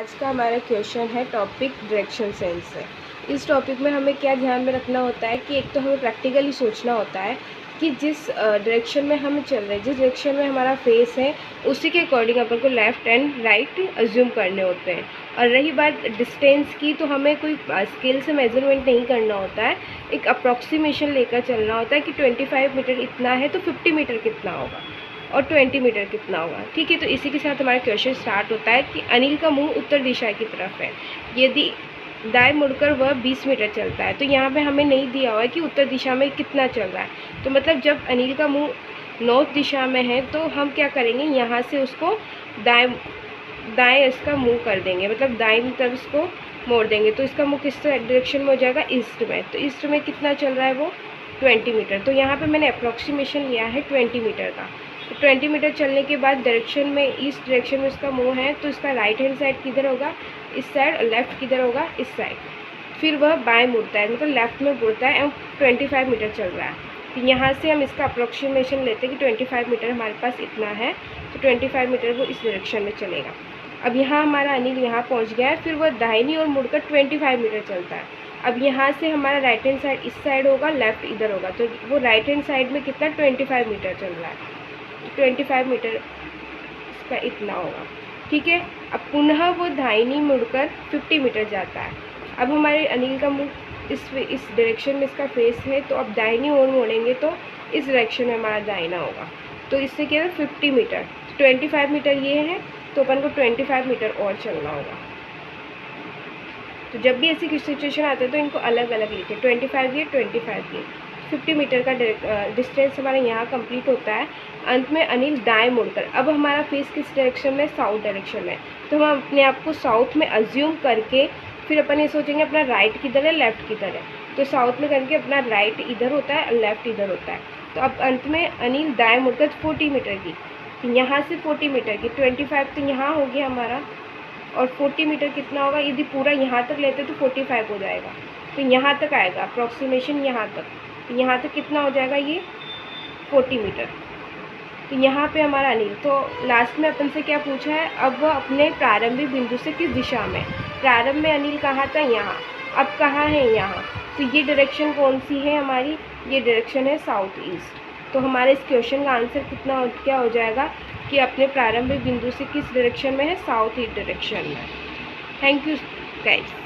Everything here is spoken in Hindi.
आज का हमारा क्वेश्चन है टॉपिक डायरेक्शन सेंस से। इस टॉपिक में हमें क्या ध्यान में रखना होता है कि एक तो हमें प्रैक्टिकली सोचना होता है कि जिस डायरेक्शन में हम चल रहे हैं, जिस डायरेक्शन में हमारा फेस है, उसी के अकॉर्डिंग अपन को लेफ़्ट एंड राइट अज्यूम करने होते हैं। और रही बात डिस्टेंस की, तो हमें कोई स्केल से मेजरमेंट नहीं करना होता है, एक अप्रॉक्सीमेशन लेकर चलना होता है कि 25 मीटर इतना है तो 50 मीटर कितना होगा और 20 मीटर कितना होगा। ठीक है, तो इसी के साथ हमारा क्वेश्चन स्टार्ट होता है कि अनिल का मुंह उत्तर दिशा की तरफ है, यदि दाएं मुड़कर वह 20 मीटर चलता है। तो यहाँ पे हमें नहीं दिया हुआ है कि उत्तर दिशा में कितना चल रहा है। तो मतलब जब अनिल का मुंह नॉर्थ दिशा में है तो हम क्या करेंगे, यहाँ से उसको दाएं इसका मुंह कर देंगे, मतलब दाएं तरफ इसको मोड़ देंगे। तो इसका मुंह किस डायरेक्शन में हो जाएगा, ईस्ट में। तो ईस्ट में कितना चल रहा है वो 20 मीटर। तो यहाँ पे मैंने अप्रॉक्सीमेशन लिया है 20 मीटर का। तो 20 मीटर चलने के बाद डायरेक्शन में, ईस्ट डायरेक्शन में इसका मुंह है, तो इसका राइट हैंड साइड किधर होगा, इस साइड, और लेफ़्ट किधर होगा, इस साइड। फिर वह बाएं मुड़ता है, मतलब लेफ़्ट में मुड़ता है, और 25 मीटर चल रहा है। तो यहाँ से हम इसका अप्रॉक्सीमेशन लेते हैं कि 25 मीटर हमारे पास इतना है, तो 25 मीटर वो इस डायरेक्शन में चलेगा। अब यहाँ हमारा अनिल यहाँ पहुँच गया है, फिर वह दाहिनी ओर मुड़कर 25 मीटर चलता है। अब यहाँ से हमारा राइट हैंड साइड इस साइड होगा, लेफ़्ट इधर होगा, तो वो राइट हैंड साइड में कितना 25 मीटर चल रहा है, 25 मीटर इसका इतना होगा। ठीक है, अब पुनः वो दाहिनी मुड़कर 50 मीटर जाता है। अब हमारे अनिल का मुंह इस डायरेक्शन में इसका फेस है, तो अब दाहिनी ओर मोड़ेंगे तो इस डायरेक्शन में हमारा दाहिना होगा। तो इससे क्या है, 50 मीटर, 25 मीटर ये है, तो अपन को 25 मीटर और चलना होगा। तो जब भी ऐसी सिचुएशन आते हैं तो इनको अलग अलग लिखें, 25 ये, 25 ये। 50 मीटर का डिस्टेंस हमारा यहाँ कंप्लीट होता है। अंत में अनिल दाएं मुड़कर, अब हमारा फेस किस डायरेक्शन में, साउथ डायरेक्शन में, तो हम अपने आप को साउथ में अज्यूम करके फिर अपन ये सोचेंगे अपना राइट किधर है, लेफ़्ट किधर है। तो साउथ में करके अपना राइट इधर होता है और लेफ़्ट इधर होता है। तो अब अंत में अनिल दाएँ मुड़कर 40 मीटर की, तो यहाँ से 40 मीटर की, 25 तो यहाँ हो गया हमारा, और 40 मीटर कितना होगा, यदि पूरा यहाँ तक लेते तो 45 हो जाएगा। तो यहाँ तक आएगा अप्रॉक्सीमेशन, यहाँ तक, तो यहाँ तक कितना हो जाएगा, ये 40 मीटर। तो यहाँ पे हमारा अनिल, तो लास्ट में अपन से क्या पूछा है, अब वह अपने प्रारंभिक बिंदु से किस दिशा में, प्रारंभ में अनिल कहाँ था, यहाँ, अब कहाँ है, यहाँ। तो ये डायरेक्शन कौन सी है हमारी, ये डायरेक्शन है साउथ ईस्ट। तो हमारे इस क्वेश्चन का आंसर क्या हो जाएगा कि अपने प्रारंभिक बिंदु से किस डायरेक्शन में है, साउथ ईस्ट डायरेक्शन में। Thank you guys.